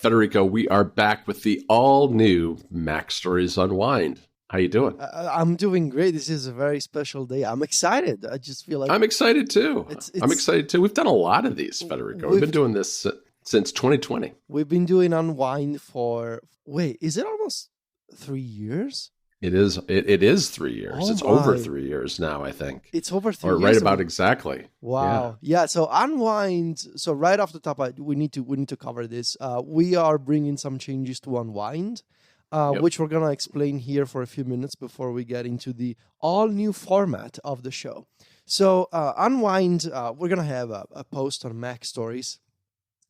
Federico, we are back with the all-new Mac Stories Unwind. How you doing? I'm doing great. This is a very special day. I'm excited. I just feel like I'm excited too. I'm excited too. We've done a lot of these, Federico. We've been doing this since 2020. We've been doing Unwind for, is it almost 3 years? It is 3 years. Oh it's over 3 years now, I think. It's over 3 or years. Right about exactly. Wow. Yeah. So Unwind. So right off the top, we need to cover this. We are bringing some changes to Unwind, which we're gonna explain here for a few minutes before we get into the all new format of the show. So Unwind, we're gonna have a post on Mac Stories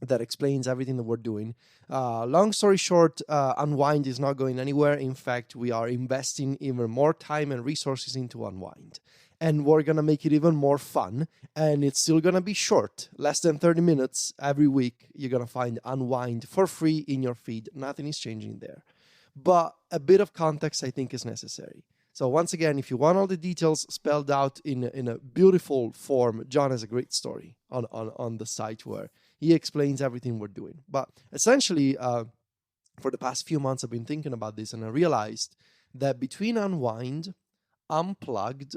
that explains everything that we're doing. Long story short, Unwind is not going anywhere. In fact, we are investing even more time and resources into Unwind. And we're going to make it even more fun. And it's still going to be short, less than 30 minutes every week. You're going to find Unwind for free in your feed. Nothing is changing there. But a bit of context, I think, is necessary. So once again, if you want all the details spelled out in a beautiful form, John has a great story on the site where he explains everything we're doing. But essentially, for the past few months, I've been thinking about this, and I realized that between Unwind, Unplugged,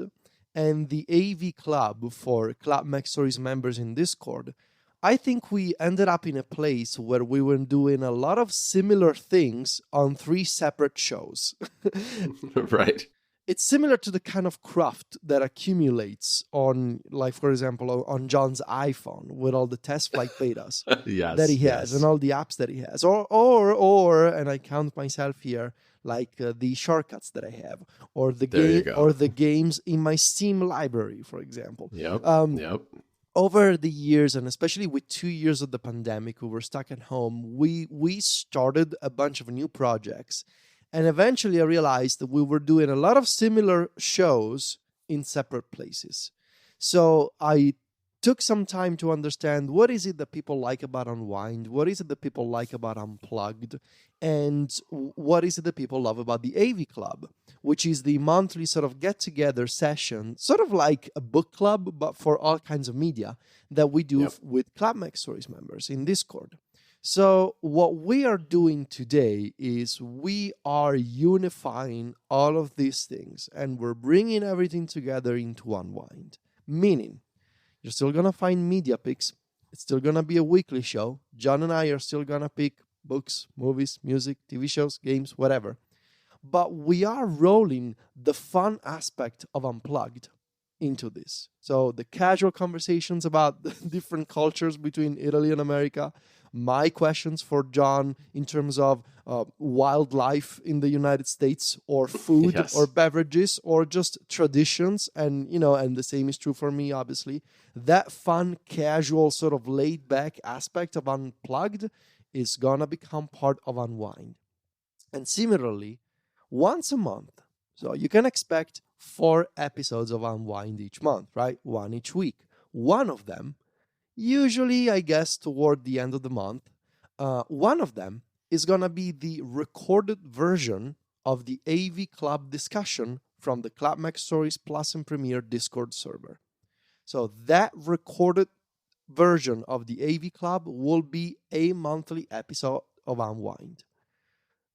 and the AV Club for Club Mac Stories members in Discord, I think we ended up in a place where we were doing a lot of similar things on 3 separate shows. Right. It's similar to the kind of craft that accumulates on, like, for example, on John's iPhone with all the test flight betas that he has and all the apps that he has. Or, and I count myself here, like the shortcuts that I have, or the games in my Steam library, for example. Yep. Over the years, and especially with 2 years of the pandemic, we were stuck at home. We started a bunch of new projects. And eventually I realized that we were doing a lot of similar shows in separate places. So I took some time to understand what is it that people like about Unwind, what is it that people like about Unplugged, and what is it that people love about the AV Club, which is the monthly sort of get-together session, sort of like a book club, but for all kinds of media that we do with Club Mac Stories members in Discord. So what we are doing today is we are unifying all of these things, and we're bringing everything together into Unwind. Meaning, you're still going to find media picks. It's still going to be a weekly show. John and I are still going to pick books, movies, music, TV shows, games, whatever. But we are rolling the fun aspect of Unplugged into this. So the casual conversations about the different cultures between Italy and America, my questions for John in terms of wildlife in the United States, or food, or beverages, or just traditions, and and the same is true for me, obviously. That fun, casual, sort of laid-back aspect of Unplugged is gonna become part of Unwind. And similarly, once a month, so you can expect 4 episodes of Unwind each month, right? 1 each week. One of them, usually, I guess, toward the end of the month, one of them is going to be the recorded version of the AV Club discussion from the Club Mac Stories Plus and Premiere Discord server. So that recorded version of the AV Club will be a monthly episode of Unwind,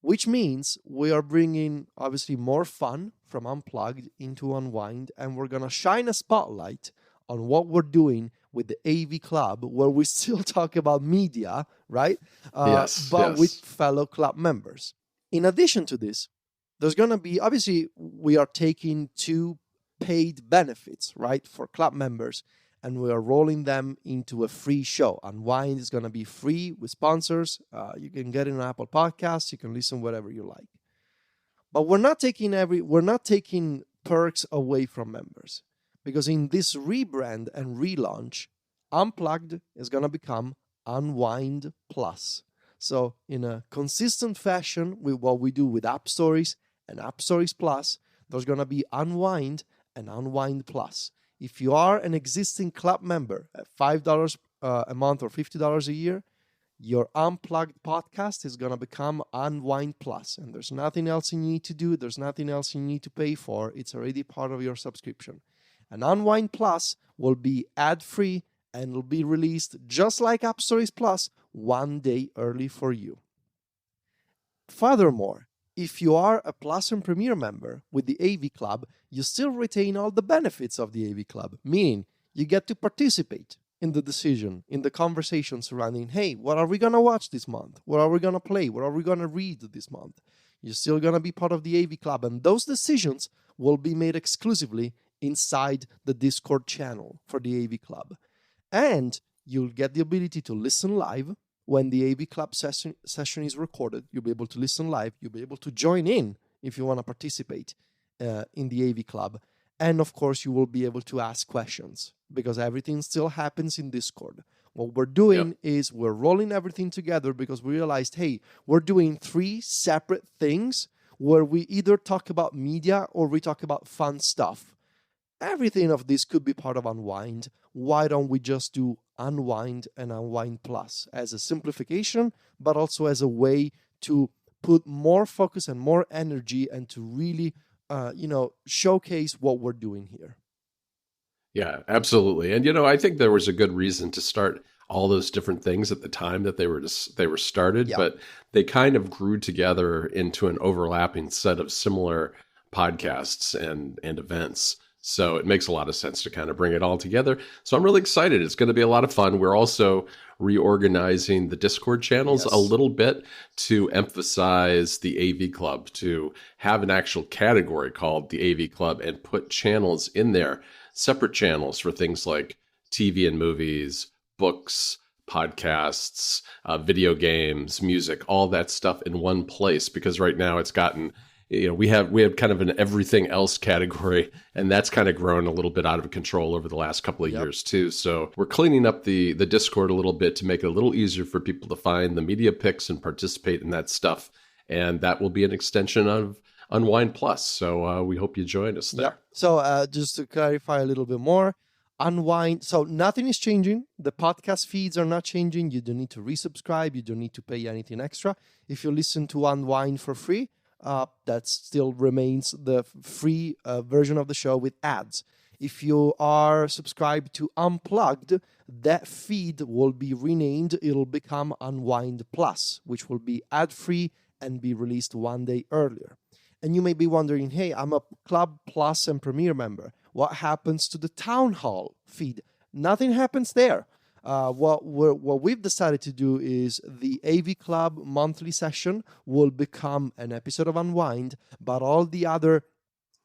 which means we are bringing, obviously, more fun from Unplugged into Unwind, and we're going to shine a spotlight on what we're doing with the AV Club, where we still talk about media, right? But with fellow club members. In addition to this, there's going to be, obviously, we are taking 2 paid benefits, right, for club members, and we are rolling them into a free show. Unwind is going to be free with sponsors. You can get it on Apple Podcasts. You can listen wherever you like. But we're not taking perks away from members, because in this rebrand and relaunch, Unplugged is going to become Unwind Plus. So in a consistent fashion with what we do with App Stories and App Stories Plus, there's going to be Unwind and Unwind Plus. If you are an existing club member at $5 a month or $50 a year, your Unplugged podcast is going to become Unwind Plus. And there's nothing else you need to do. There's nothing else you need to pay for. It's already part of your subscription. And Unwind Plus will be ad-free and will be released just like App Stories Plus 1 day early for you. Furthermore, if you are a Plus and Premier member with the AV Club, you still retain all the benefits of the AV Club, meaning you get to participate in the decision, in the conversation surrounding, hey, what are we going to watch this month? What are we going to play? What are we going to read this month? You're still going to be part of the AV Club, and those decisions will be made exclusively inside the Discord channel for the AV Club. And you'll get the ability to listen live when the AV Club session is recorded. You'll be able to listen live. You'll be able to join in if you want to participate in the AV Club. And of course, you will be able to ask questions because everything still happens in Discord. What we're doing is we're rolling everything together because we realized, hey, we're doing 3 separate things where we either talk about media or we talk about fun stuff. Everything of this could be part of Unwind. Why don't we just do Unwind and Unwind Plus as a simplification, but also as a way to put more focus and more energy and to really, showcase what we're doing here. Yeah, absolutely. And, I think there was a good reason to start all those different things at the time that they were started, but they kind of grew together into an overlapping set of similar podcasts and events. So it makes a lot of sense to kind of bring it all together. So I'm really excited. It's going to be a lot of fun. We're also reorganizing the Discord channels a little bit to emphasize the AV Club, to have an actual category called the AV Club and put channels in there, separate channels for things like TV and movies, books, podcasts, video games, music, all that stuff in one place. Because right now it's gotten... we have kind of an everything else category, and that's kind of grown a little bit out of control over the last couple of years too. So we're cleaning up the Discord a little bit to make it a little easier for people to find the media picks and participate in that stuff. And that will be an extension of Unwind Plus. So we hope you join us there. So just to clarify a little bit more, Unwind, so nothing is changing. The podcast feeds are not changing. You don't need to resubscribe. You don't need to pay anything extra. If you listen to Unwind for free, that still remains the free version of the show with ads. If you are subscribed to Unplugged, that feed will be renamed. It'll become Unwind Plus, which will be ad-free and be released one day earlier. And you may be wondering, hey, I'm a Club Plus and Premier member. What happens to the Town Hall feed? Nothing happens there. What we've decided to do is the AV Club monthly session will become an episode of Unwind, but all the other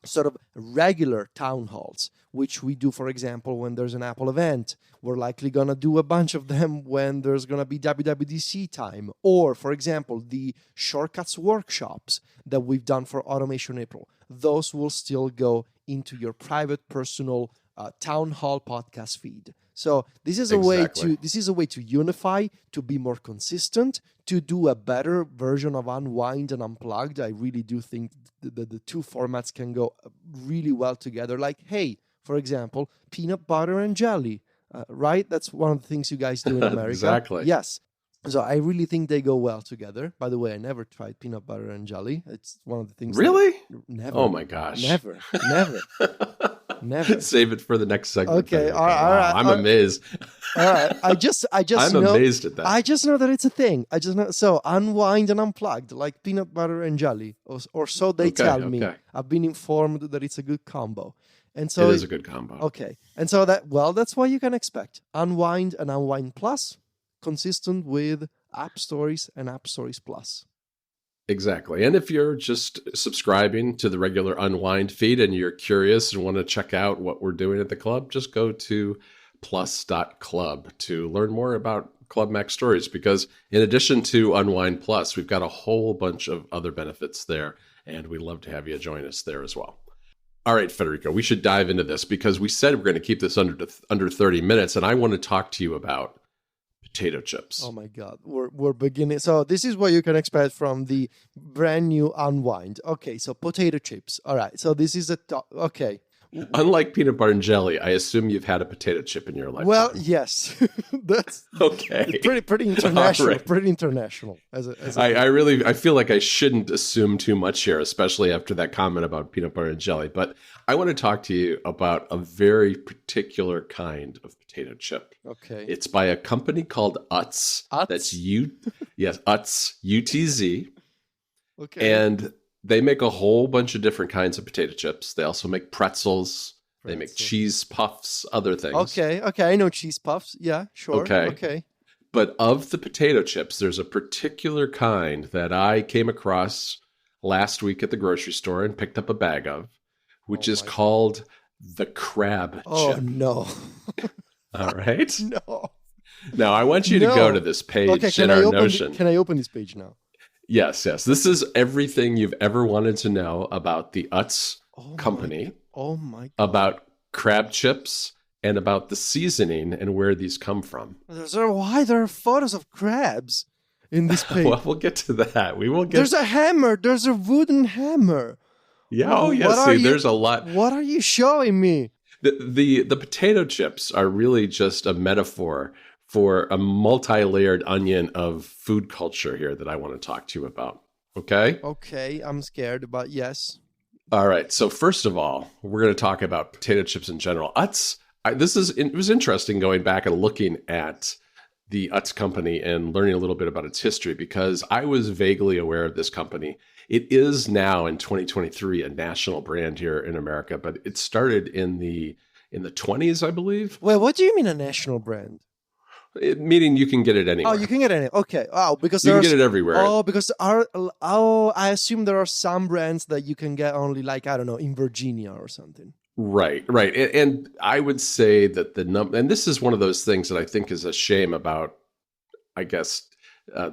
sort of regular town halls, which we do, for example, when there's an Apple event, we're likely going to do a bunch of them when there's going to be WWDC time, or, for example, the shortcuts workshops that we've done for Automation April. Those will still go into your private, personal town hall podcast feed. So this is a way to unify, to be more consistent, to do a better version of Unwind and Unplugged. I really do think the 2 formats can go really well together. Like, hey, for example, peanut butter and jelly, right? That's one of the things you guys do in America. Exactly. Yes. So I really think they go well together. By the way, I never tried peanut butter and jelly. It's one of the things. Really? Never. Oh my gosh. Never. Never. Save it for the next segment. Okay. All right. I'm amazed. All right. I just I'm amazed at that. I just know that it's a thing. I just know. So Unwind and Unplugged, like peanut butter and jelly, or so they tell me. I've been informed that it's a good combo. And so it is a good combo. Okay. And so that's what you can expect. Unwind and Unwind Plus, consistent with App Stories and App Stories Plus. Exactly. And if you're just subscribing to the regular Unwind feed and you're curious and want to check out what we're doing at the club, just go to plus.club to learn more about Club Mac Stories, because in addition to Unwind Plus, we've got a whole bunch of other benefits there, and we'd love to have you join us there as well. All right, Federico, we should dive into this because we said we're going to keep this under 30 minutes, and I want to talk to you about potato chips. Oh my God, we're beginning. So this is what you can expect from the brand new Unwind. Okay, so potato chips. All right, so this is okay. Unlike peanut butter and jelly, I assume you've had a potato chip in your life. Well, yes, that's okay. Pretty international. Right. Pretty international. I feel like I shouldn't assume too much here, especially after that comment about peanut butter and jelly. But I want to talk to you about a very particular kind of potato chip. Okay, it's by a company called Utz. Utz? That's Utz, UTZ. Okay. And they make a whole bunch of different kinds of potato chips. They also make pretzels. They make Pretzel. cheese puffs, other things. Okay. Okay. I know cheese puffs. Yeah. Sure. Okay. Okay. But of the potato chips, there's a particular kind that I came across last week at the grocery store and picked up a bag of, which Oh is my God. called the crab Oh chip. no. All right. No. Now, I want you to go to No. this Okay. page in our Notion. Can I open this page now? Yes, yes. This is everything you've ever wanted to know about the Utz Oh my. company, Oh my God. about crab chips, and about the seasoning and where these come from. Why there are photos of crabs in this page? Well, we'll get to that. We will get. There's a hammer. There's a wooden hammer. Yeah. Oh, yeah. What are See, you? there's a lot. What are you showing me? The potato chips are really just a metaphor for a multi-layered onion of food culture here that I want to talk to you about. Okay? Okay, I'm scared, but yes. All right. So first of all, we're going to talk about potato chips in general. Utz. It was interesting going back and looking at the Utz company and learning a little bit about its history because I was vaguely aware of this company. It is now in 2023 a national brand here in America, but it started in the 20s, I believe. Wait, what do you mean a national brand? Meaning you can get it anywhere. Oh, you can get it. Okay. Oh, because You can there's get it everywhere. Oh, because I assume there are some brands that you can get only like I don't know in Virginia or something. Right, right. And I would say that and this is one of those things that I think is a shame about, I guess,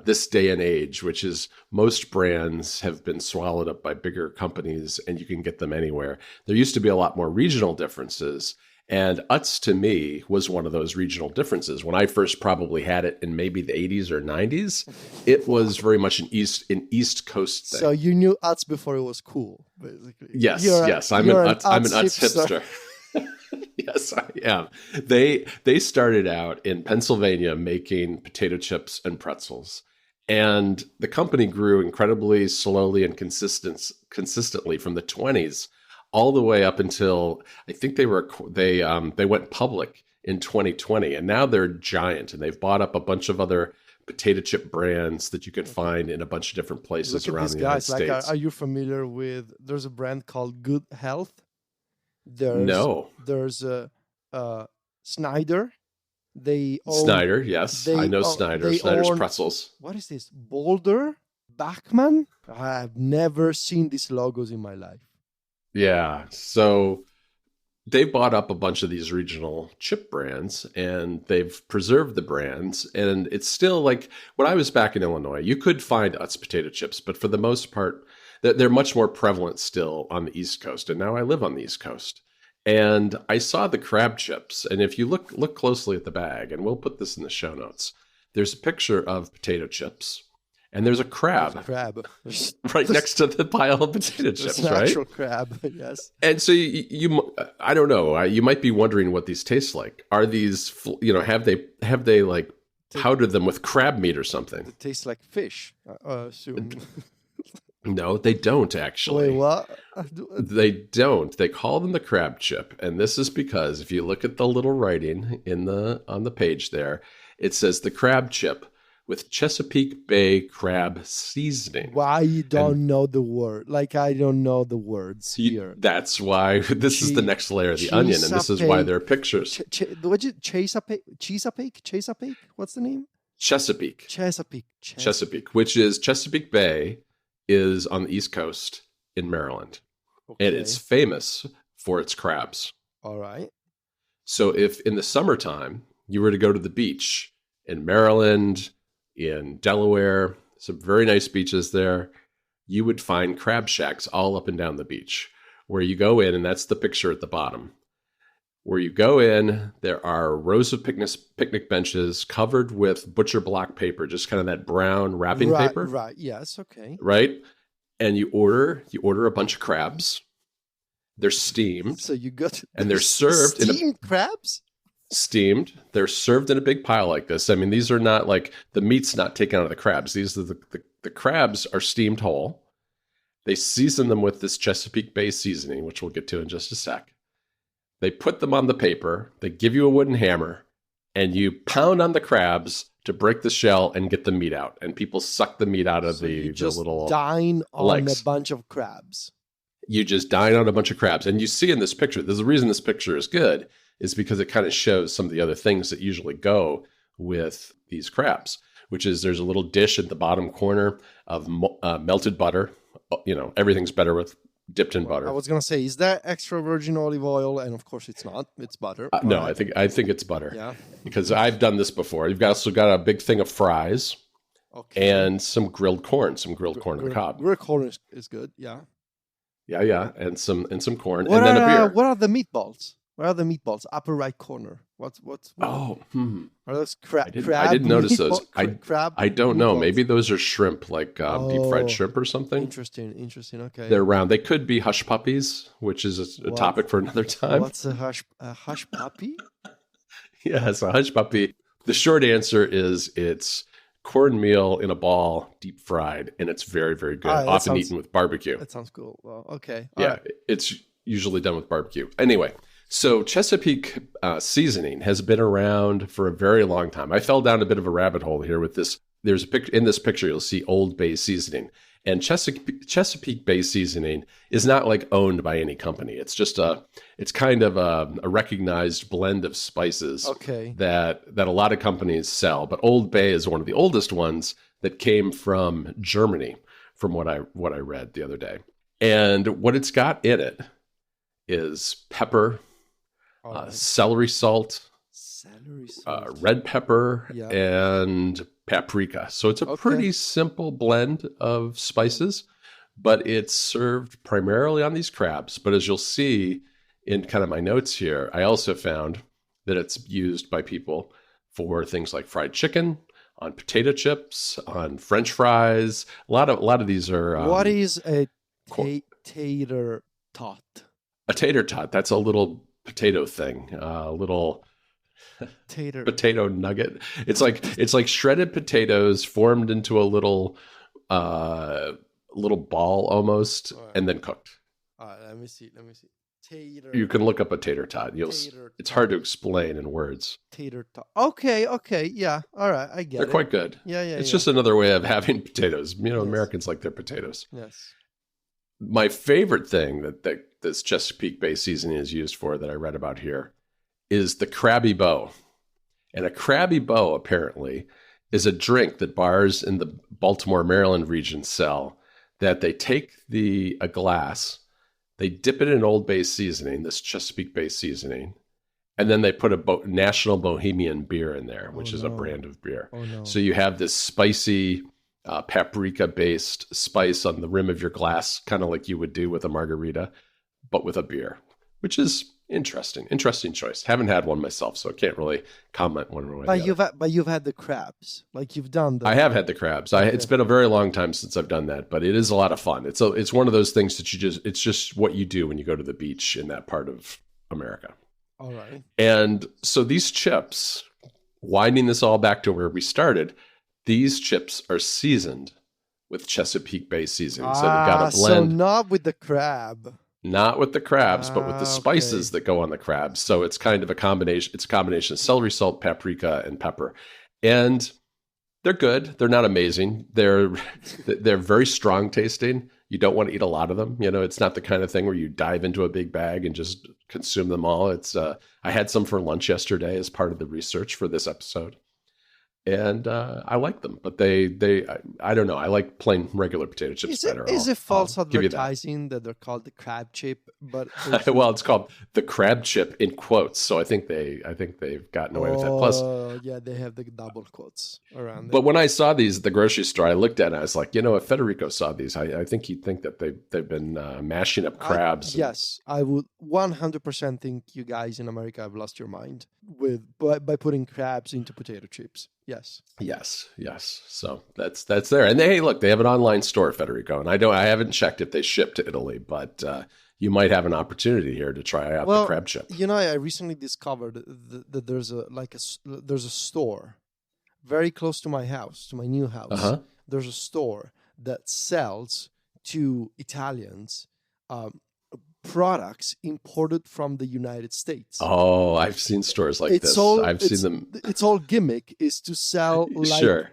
this day and age, which is most brands have been swallowed up by bigger companies and you can get them anywhere. There used to be a lot more regional differences. And Utz to me was one of those regional differences. When I first probably had it in maybe the 80s or 90s, it was very much an East Coast thing. So you knew Utz before it was cool, basically. Yes, yes. I'm an Utz hipster. Yes, I am. They started out in Pennsylvania making potato chips and pretzels. And the company grew incredibly slowly and consistently from the 20s all the way up until I think they went public in 2020, and now they're giant, and they've bought up a bunch of other potato chip brands that you can find in a bunch of different places around the United States. Are you familiar with? There's a brand called Good Health. No. There's Snyder. Snyder, yes, I know Snyder. Snyder's pretzels. What is this? Boulder, Bachman. I've never seen these logos in my life. Yeah, so they bought up a bunch of these regional chip brands and they've preserved the brands. And it's still like when I was back in Illinois, you could find Utz potato chips, but for the most part, they're much more prevalent still on the East Coast. And now I live on the East Coast. And I saw the crab chips. And if you look closely at the bag, and we'll put this in the show notes, there's a picture of potato chips. And there's a crab, right next to the pile of potato chips, right? Natural crab, yes. And so you, I don't know. You might be wondering what these taste like. Are these, have they like powdered them with crab meat or something? They taste like fish, assume. No, they don't actually. Wait, what? They don't. They call them the crab chip, and this is because if you look at the little writing on the page there, it says the crab chip with Chesapeake Bay crab seasoning. Why you don't know the word? Like I don't know the words here. That's why this is the next layer of the onion, and this is why there are pictures. What's it? Chesapeake? What's the name? Chesapeake, which is Chesapeake Bay, is on the East Coast in Maryland, and it's famous for its crabs. All right. So if in the summertime you were to go to the beach in Maryland, in Delaware, some very nice beaches there, you would find crab shacks all up and down the beach where you go in, and that's the picture at the bottom. Where you go in, there are rows of picnic benches covered with butcher block paper, just kind of that brown wrapping paper. Right, yes, okay. Right? And you order a bunch of crabs. They're steamed. So you got and they're served steamed crabs? Steamed. They're served in a big pile like this. I mean, these are not like the meat's not taken out of the crabs. These are the crabs are steamed whole. They season them with this Chesapeake Bay seasoning, which we'll get to in just a sec. They put them on the paper. They give you a wooden hammer, and you pound on the crabs to break the shell and get the meat out. And people suck the meat out of So you the just little dine on legs. a bunch of crabs. You just dine on a bunch of crabs. And you see in this picture, there's a reason this picture is good, is because it kind of shows some of the other things that usually go with these crabs, which is there's a little dish at the bottom corner of melted butter. You know, everything's better with dipped in butter. I was gonna say, is that extra virgin olive oil? And of course, it's not. It's butter. No, right. I think it's butter. Yeah, because I've done this before. You've also got a big thing of fries, and some grilled corn on the cob. Grilled corn is good. Yeah, yeah, and some corn, and then a beer. What are the meatballs? Where are the meatballs? Upper right corner. What's Oh, are those crab? I didn't notice those. Crab. I don't know. Meatballs? Maybe those are shrimp, like deep fried shrimp or something. Interesting. Okay. They're round. They could be hush puppies, which is a topic for another time. What's a hush puppy? Yeah, it's a hush puppy. The short answer is it's cornmeal in a ball, deep fried, and it's very, very good. Often eaten with barbecue. That sounds cool. Well, okay. It's usually done with barbecue. Anyway, so Chesapeake seasoning has been around for a very long time. I fell down a bit of a rabbit hole here with this. There's a picture in this picture. You'll see Old Bay seasoning, and Chesapeake Bay seasoning is not like owned by any company. It's just it's kind of a recognized blend of spices. That a lot of companies sell, but Old Bay is one of the oldest ones that came from Germany, from what I read the other day. And what it's got in it is pepper, celery salt, red pepper, and paprika. So it's a pretty simple blend of spices, but it's served primarily on these crabs. But as you'll see in kind of my notes here, I also found that it's used by people for things like fried chicken, on potato chips, on French fries. A lot of these are. What is a tater tot? A tater tot. That's a little potato thing. A little potato nugget. It's like shredded potatoes formed into a little ball almost, and then cooked. Let me see. Tater. You can look up a tater tot. It's hard to explain in words. Tater tot. Okay. Yeah. All right. I get it. They're quite good. Yeah. It's just another way of having potatoes. You know, yes. Americans like their potatoes. Yes. My favorite thing that this Chesapeake Bay seasoning is used for, that I read about here, is the Krabby Bow. And a Krabby Bow, apparently, is a drink that bars in the Baltimore, Maryland region sell, that they take a glass, they dip it in Old Bay seasoning, this Chesapeake Bay seasoning, and then they put a National Bohemian beer in there, which is a brand of beer. So you have this spicy paprika-based spice on the rim of your glass, kind of like you would do with a margarita, but with a beer, which is interesting choice. Haven't had one myself, so I can't really comment one way or the other. But you've had the crabs, like you've done them. I have had the crabs. It's been a very long time since I've done that, but it is a lot of fun. It's one of those things that it's just what you do when you go to the beach in that part of America. All right. And so these chips, winding this all back to where we started, these chips are seasoned with Chesapeake Bay seasoning. So they've got a blend. So not with the crab. Not with the crabs, but with the spices that go on the crabs. So it's kind of a combination. It's a combination of celery salt, paprika, and pepper. And they're good. They're not amazing. They're very strong tasting. You don't want to eat a lot of them. You know, it's not the kind of thing where you dive into a big bag and just consume them all. It's I had some for lunch yesterday as part of the research for this episode. And I like them, but I don't know. I like plain regular potato chips better. Is it false advertising that they're called the crab chip? But well, it's called the crab chip in quotes. So I think they've gotten away with that. Plus, yeah, they have the double quotes around. But when I saw these at the grocery store, I looked at it and I was like, if Federico saw these, I think he'd think that they've been mashing up crabs. Yes, I would 100% think you guys in America have lost your mind by putting crabs into potato chips. Yes. So that's there. And hey, look, they have an online store, Federico, and I haven't checked if they ship to Italy, but you might have an opportunity here to try out the crab chip. I recently discovered that there's a store very close to my house, to my new house. Uh-huh. There's a store that sells to Italians products imported from the United States. Oh, I've seen stores like this. I've seen them. Its whole gimmick is to sell like Sure.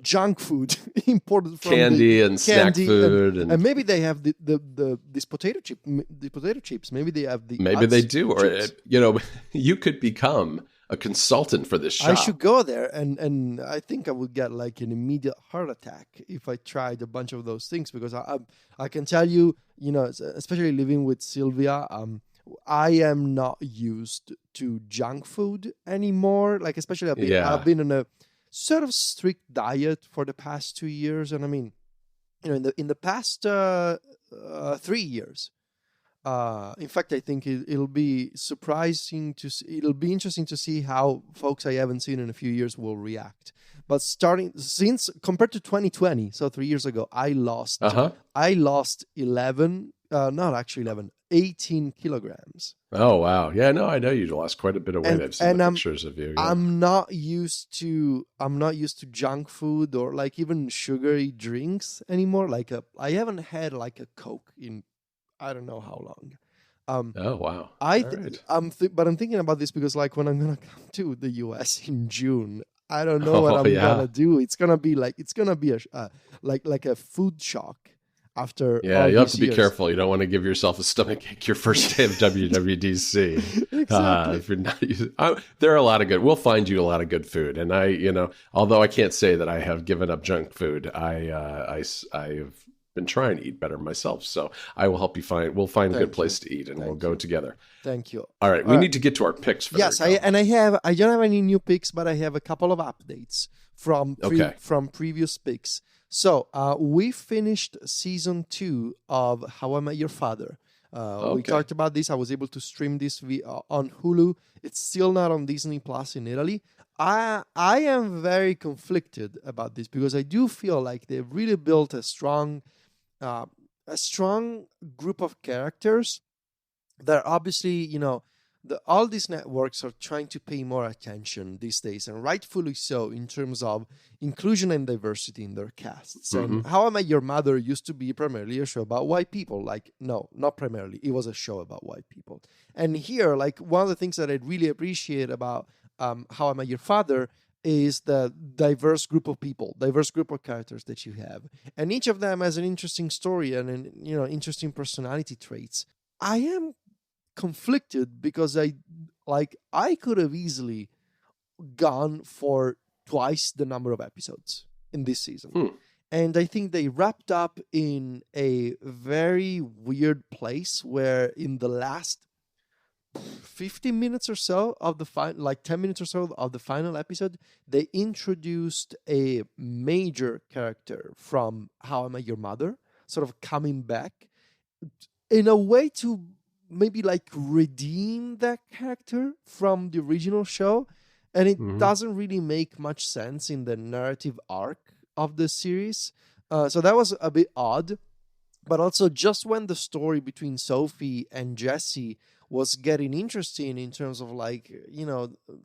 junk food imported from Candy and snack food, and maybe they have these potato chips. Maybe they have the maybe they Utz do, or you could become a consultant for this shop. I should go there, and I think I would get like an immediate heart attack if I tried a bunch of those things, because I can tell you, especially living with Sylvia, I am not used to junk food anymore. Like, especially I've been on a sort of strict diet for the past 2 years, and I mean, in the past 3 years. In fact, I think it'll be surprising it'll be interesting to see how folks I haven't seen in a few years will react. But since compared to 2020, so 3 years ago, I lost 18 kilograms. Oh, wow. Yeah, no, I know you lost quite a bit of weight. I've seen the pictures of you. Yeah. I'm not used to junk food or like even sugary drinks anymore. Like I haven't had like a Coke in I don't know how long. Oh, wow. But I'm thinking about this because like when I'm gonna come to the US in June, I don't know what I'm gonna do. It's gonna be like a food shock after. Yeah, you have to be careful. You don't want to give yourself a stomachache your first day of WWDC. Exactly. If you're not, there are a lot of good. We'll find you a lot of good food, and although I can't say that I have given up junk food, I've been trying to eat better myself. So I will help you we'll find a good place to eat, and we'll go together. Thank you. All right. We need to get to our picks. Yes. I don't have any new picks, but I have a couple of updates from previous picks. So we finished season 2 of How I Met Your Father. We talked about this. I was able to stream this on Hulu. It's still not on Disney Plus in Italy. I am very conflicted about this because I do feel like they've really built a strong group of characters that obviously, all these networks are trying to pay more attention these days, and rightfully so, in terms of inclusion and diversity in their casts. Mm-hmm. And How I Met Your Mother used to be primarily a show about white people. Like, no, not primarily. It was a show about white people. And here, like, one of the things that I really appreciate about How I Met Your Father is the diverse group of people, diverse group of characters that you have. And each of them has an interesting story and interesting personality traits. I am conflicted because I could have easily gone for twice the number of episodes in this season. And I think they wrapped up in a very weird place where in the last 15 minutes or so of the 10 minutes or so of the final episode, they introduced a major character from How I Met Your Mother, sort of coming back in a way to maybe like redeem that character from the original show. And it doesn't really make much sense in the narrative arc of the series. So that was a bit odd. But also just when the story between Sophie and Jesse was getting interesting in terms of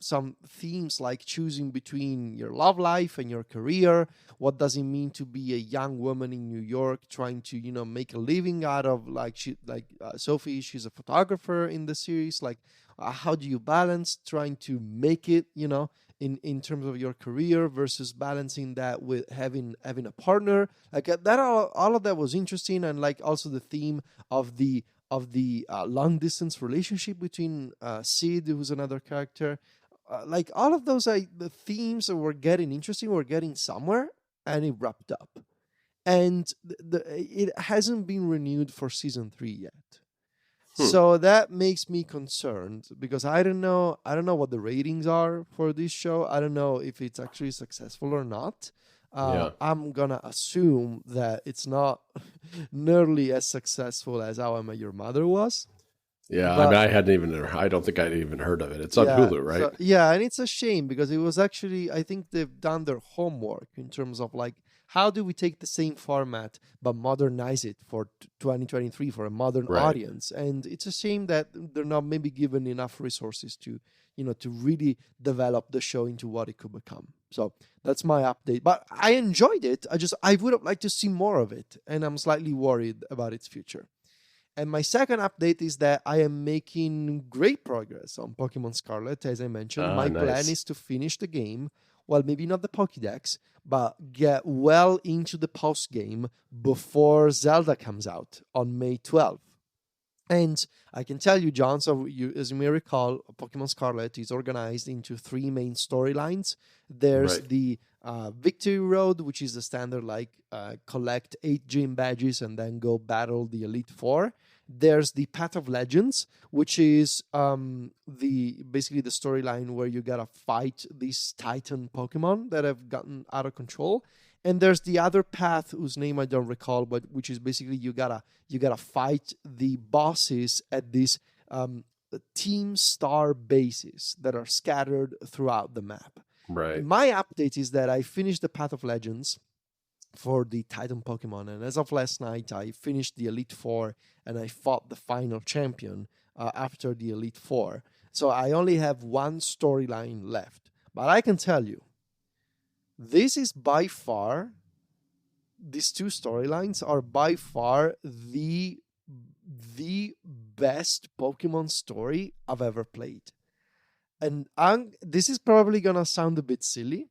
some themes like choosing between your love life and your career. What does it mean to be a young woman in New York trying to, make a living out of Sophie, she's a photographer in the series. How do you balance trying to make it, in terms of your career versus balancing that with having a partner? All of that was interesting. And also the theme of the long distance relationship between Sid, who's another character. All of those the themes that were getting interesting, were getting somewhere, and it wrapped up. And it hasn't been renewed for season 3 yet. So that makes me concerned because I don't know what the ratings are for this show. I don't know if it's actually successful or not. I'm gonna assume that it's not nearly as successful as How I Met Your Mother was. Yeah, but, I don't think I'd even heard of it. It's on Hulu, right? So, yeah, and it's a shame because it was actually, I think they've done their homework in terms of how do we take the same format but modernize it for 2023 for a modern audience? And it's a shame that they're not maybe given enough resources to really develop the show into what it could become. So that's my update. But I enjoyed it. I would have liked to see more of it, and I'm slightly worried about its future. And my second update is that I am making great progress on Pokemon Scarlet. As I mentioned, my plan Nice. is to finish the game. Well, maybe not the Pokédex, but get well into the post game before Zelda comes out on May 12th. And I can tell you, John, so as you may recall, Pokemon Scarlet is organized into three main storylines. There's Right. the Victory Road, which is the standard, like collect 8 gym badges and then go battle the Elite Four. There's the Path of Legends, which is basically the storyline where you gotta fight these Titan Pokemon that have gotten out of control. And there's the other path whose name I don't recall, but which is basically you gotta fight the bosses at these team star bases that are scattered throughout the map. Right. And my update is that I finished the Path of Legends for the Titan Pokemon, and as of last night, I finished the Elite Four and I fought the final champion after the Elite Four. So I only have one storyline left, but I can tell you, this is by far, these two storylines are by far the best Pokemon story I've ever played. And this is probably gonna sound a bit silly,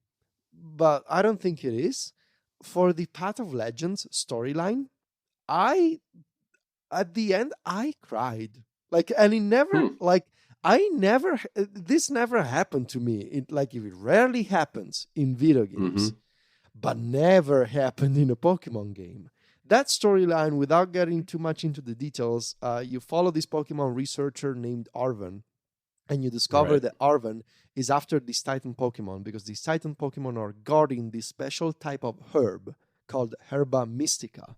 but I don't think it is. For the Path of Legends storyline, at the end I cried. Like, and it never this never happened to me. It rarely happens in video games, but never happened in a Pokemon game. That storyline, without getting too much into the details, you follow this Pokemon researcher named Arven, and you discover that Arven is after this Titan Pokemon because these Titan Pokemon are guarding this special type of herb called Herba Mystica.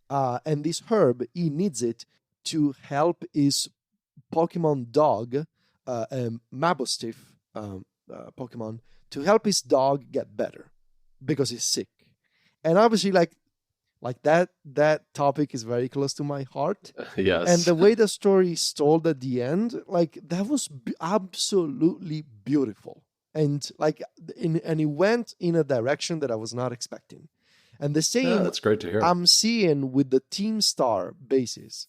And this herb, he needs it to help his Pokemon dog, Mabostiff Pokemon, to help his dog get better because he's sick. And obviously, like that topic is very close to my heart. Yes. And the way the story is told at the end, that was absolutely beautiful. And and it went in a direction that I was not expecting. And the same that's great to hear. I'm seeing with the Team Star bases.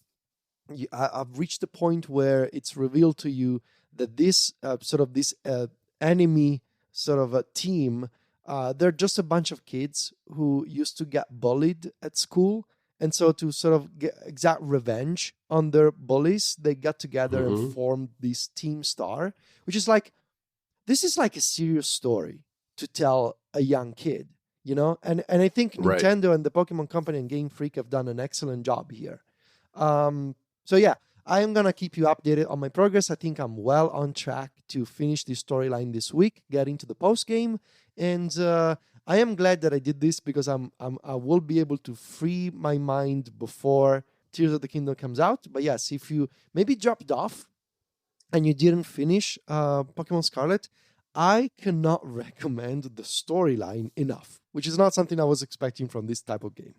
I've reached the point where it's revealed to you that this enemy sort of a team, they're just a bunch of kids who used to get bullied at school, and so to sort of exact revenge on their bullies, they got together and formed this Team Star, which is this is like a serious story to tell a young kid, you know. And I think Nintendo and the Pokemon Company and Game Freak have done an excellent job here. So yeah, I am going to keep you updated on my progress. I think I'm well on track to finish this storyline this week, get into the post game. And I am glad that I did this because I will be able to free my mind before Tears of the Kingdom comes out. But yes, if you maybe dropped off and you didn't finish Pokemon Scarlet, I cannot recommend the storyline enough, which is not something I was expecting from this type of game.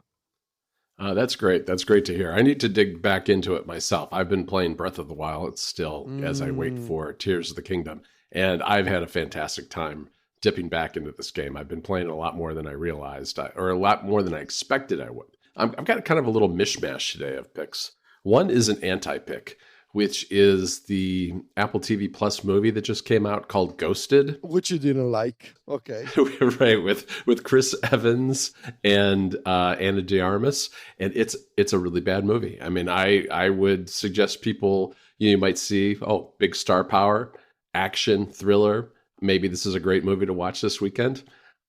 That's great. That's great to hear. I need to dig back into it myself. I've been playing Breath of the Wild still as I wait for Tears of the Kingdom, and I've had a fantastic time dipping back into this game. I've been playing a lot more than I realized, or a lot more than I expected I would. I've got kind of a little mishmash today of picks. One is an anti-pick, which is the Apple TV Plus movie that just came out called Ghosted. Which you didn't like. Okay. Right, with Chris Evans and Anna de Armas. And it's a really bad movie. I mean, I would suggest people, you might see, big star power, action, thriller. Maybe this is a great movie to watch this weekend.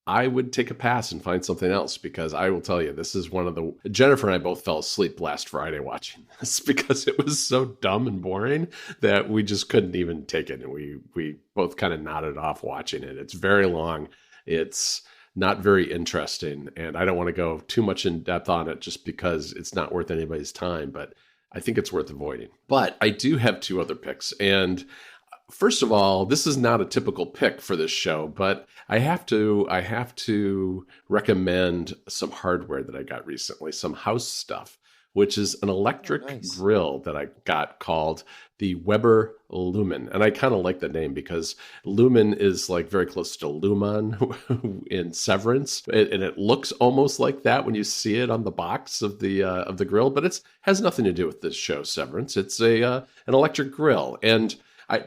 I would take a pass and find something else, because I will tell you, this is one of the... Jennifer and I both fell asleep last Friday watching this because it was so dumb and boring that we just couldn't even take it. And we both kind of nodded off watching it. It's very long. It's not very interesting. And I don't want to go too much in depth on it just because it's not worth anybody's time, but I think it's worth avoiding. But I do have two other picks. And first of all, this is not a typical pick for this show, but I have to recommend some hardware that I got recently, some house stuff, which is an Oh, electric nice. grill that I got called the Weber Lumen. And I kind of like the name because Lumen is like very close to Lumen in Severance. And it looks almost like that when you see it on the box of the grill, but it's has nothing to do with this show Severance. It's a an electric grill. And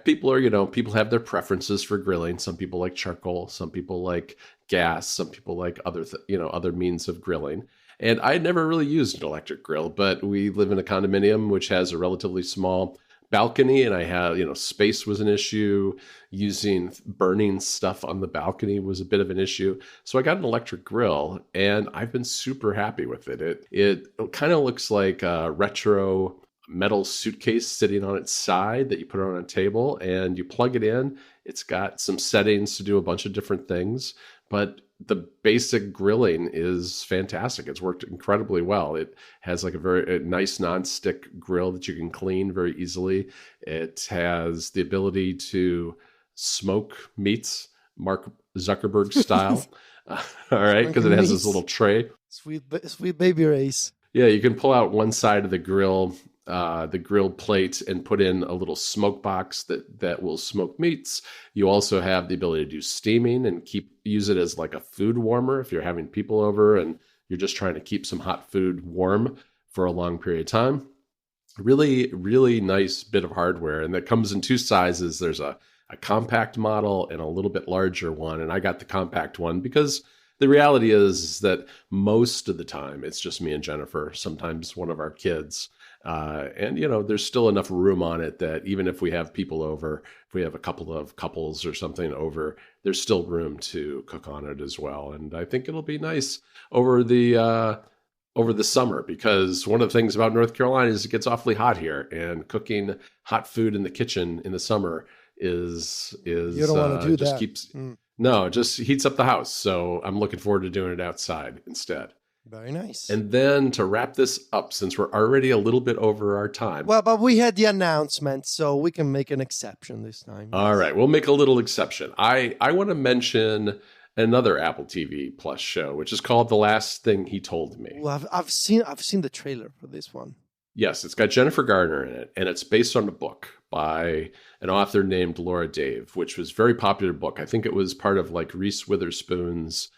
people are, people have their preferences for grilling. Some people like charcoal, some people like gas, some people like other means of grilling. And I had never really used an electric grill, but we live in a condominium which has a relatively small balcony, and I have, space was an issue. Using burning stuff on the balcony was a bit of an issue. So I got an electric grill, and I've been super happy with it. It kind of looks like a retro metal suitcase sitting on its side that you put on a table and you plug it in. It's got some settings to do a bunch of different things, but the basic grilling is fantastic. It's worked incredibly well. It has like a nice non-stick grill that you can clean very easily. It has the ability to smoke meats, Mark Zuckerberg style. All right, because it has this little tray. Sweet baby race. Yeah, you can pull out one side of the grill plate, and put in a little smoke box that will smoke meats. You also have the ability to do steaming and use it as like a food warmer if you're having people over and you're just trying to keep some hot food warm for a long period of time. Really, really nice bit of hardware, and that comes in two sizes. There's a compact model and a little bit larger one, and I got the compact one because the reality is that most of the time it's just me and Jennifer, sometimes one of our kids. And, there's still enough room on it that even if we have people over, if we have a couple of couples or something over, there's still room to cook on it as well. And I think it'll be nice over the summer, because one of the things about North Carolina is it gets awfully hot here, and cooking hot food in the kitchen in the summer is you don't want to do just that. keeps no, it just heats up the house. So I'm looking forward to doing it outside instead. Very nice. And then to wrap this up, since we're already a little bit over our time. Well, but we had the announcement, so we can make an exception this time. All right, we'll make a little exception. I want to mention another Apple TV Plus show, which is called The Last Thing He Told Me. Well, I've seen the trailer for this one. Yes, it's got Jennifer Garner in it, and it's based on a book by an author named Laura Dave, which was a very popular book. I think it was part of like Reese Witherspoon's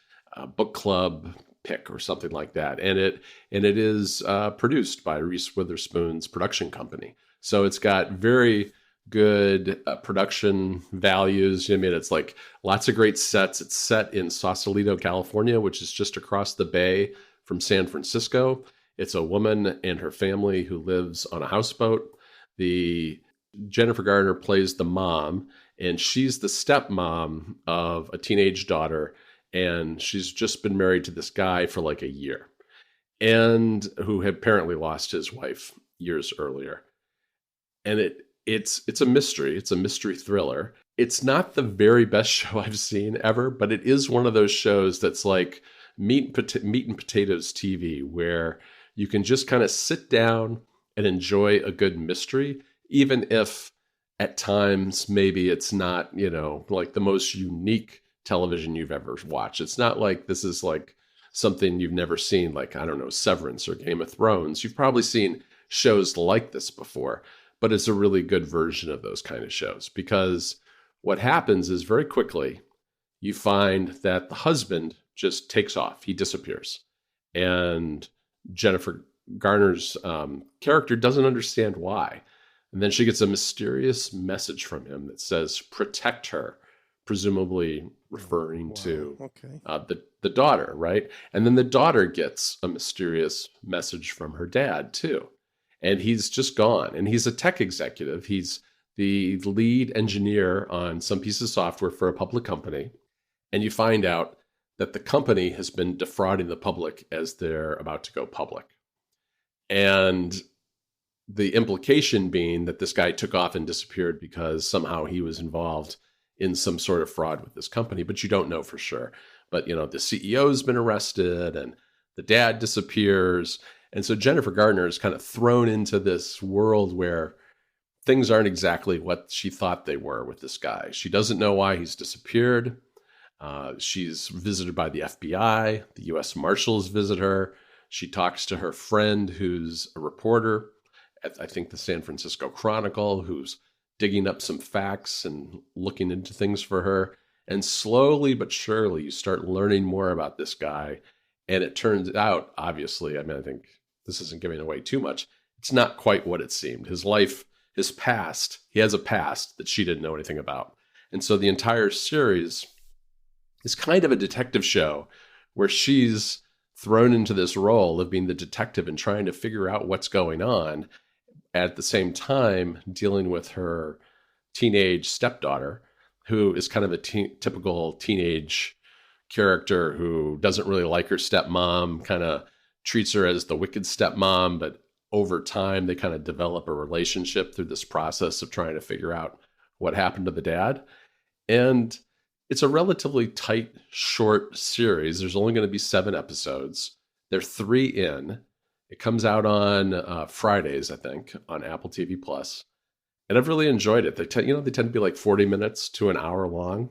book club pick or something like that. And it is produced by Reese Witherspoon's production company. So it's got very good production values. I mean, it's like lots of great sets. It's set in Sausalito, California, which is just across the bay from San Francisco. It's a woman and her family who lives on a houseboat. Jennifer Garner plays the mom, and she's the stepmom of a teenage daughter, and she's just been married to this guy for like a year, and who had apparently lost his wife years earlier. And it's a mystery. It's a mystery thriller. It's not the very best show I've seen ever, but it is one of those shows that's like meat and potatoes TV, where you can just kind of sit down and enjoy a good mystery, even if at times maybe it's not, like the most unique television you've ever watched. It's not like this is like something you've never seen, like, I don't know, Severance or Game of Thrones. You've probably seen shows like this before, but it's a really good version of those kind of shows, because what happens is very quickly you find that the husband just takes off. He disappears. And Jennifer Garner's character doesn't understand why. And then she gets a mysterious message from him that says, protect her, presumably referring to the daughter, right? And then the daughter gets a mysterious message from her dad, too. And he's just gone. And he's a tech executive. He's the lead engineer on some piece of software for a public company. And you find out that the company has been defrauding the public as they're about to go public. And the implication being that this guy took off and disappeared because somehow he was involved in some sort of fraud with this company, but you don't know for sure. But, the CEO's been arrested and the dad disappears. And so Jennifer Garner is kind of thrown into this world where things aren't exactly what she thought they were with this guy. She doesn't know why he's disappeared. She's visited by the FBI. The U.S. Marshals visit her. She talks to her friend who's a reporter at, I think, the San Francisco Chronicle, who's digging up some facts and looking into things for her. And slowly but surely, you start learning more about this guy. And it turns out, obviously, I mean, I think this isn't giving away too much. It's not quite what it seemed. His life, his past, he has a past that she didn't know anything about. And so the entire series is kind of a detective show where she's thrown into this role of being the detective and trying to figure out what's going on, at the same time dealing with her teenage stepdaughter, who is kind of a typical teenage character who doesn't really like her stepmom, kind of treats her as the wicked stepmom, but over time they kind of develop a relationship through this process of trying to figure out what happened to the dad. And it's a relatively tight, short series. There's only going to be 7 episodes. They're 3 in. It comes out on Fridays, I think, on Apple TV Plus. And I've really enjoyed it. They tend to be like 40 minutes to an hour long.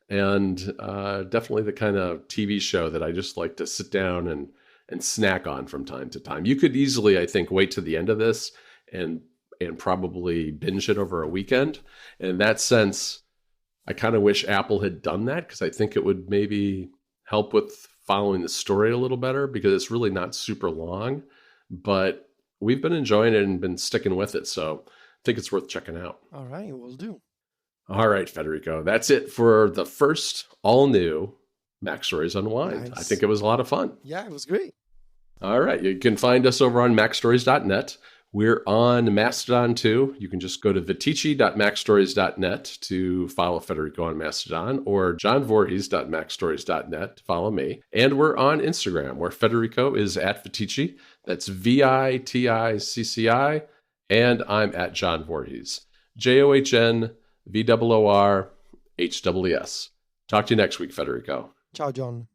And definitely the kind of TV show that I just like to sit down and snack on from time to time. You could easily, I think, wait to the end of this and probably binge it over a weekend. And in that sense, I kind of wish Apple had done that, because I think it would maybe help with following the story a little better, because it's really not super long. But we've been enjoying it and been sticking with it. So I think it's worth checking out. All right, we'll do. All right, Federico. That's it for the first all-new Mac Stories Unwind. Nice. I think it was a lot of fun. Yeah, it was great. All right. You can find us over on macstories.net. We're on Mastodon too. You can just go to viticci.macstories.net to follow Federico on Mastodon, or johnvorhees.macstories.net to follow me. And we're on Instagram, where Federico is at Viticci. That's VITICCI. And I'm at John Voorhees. JOHNVOORHEES. Talk to you next week, Federico. Ciao, John.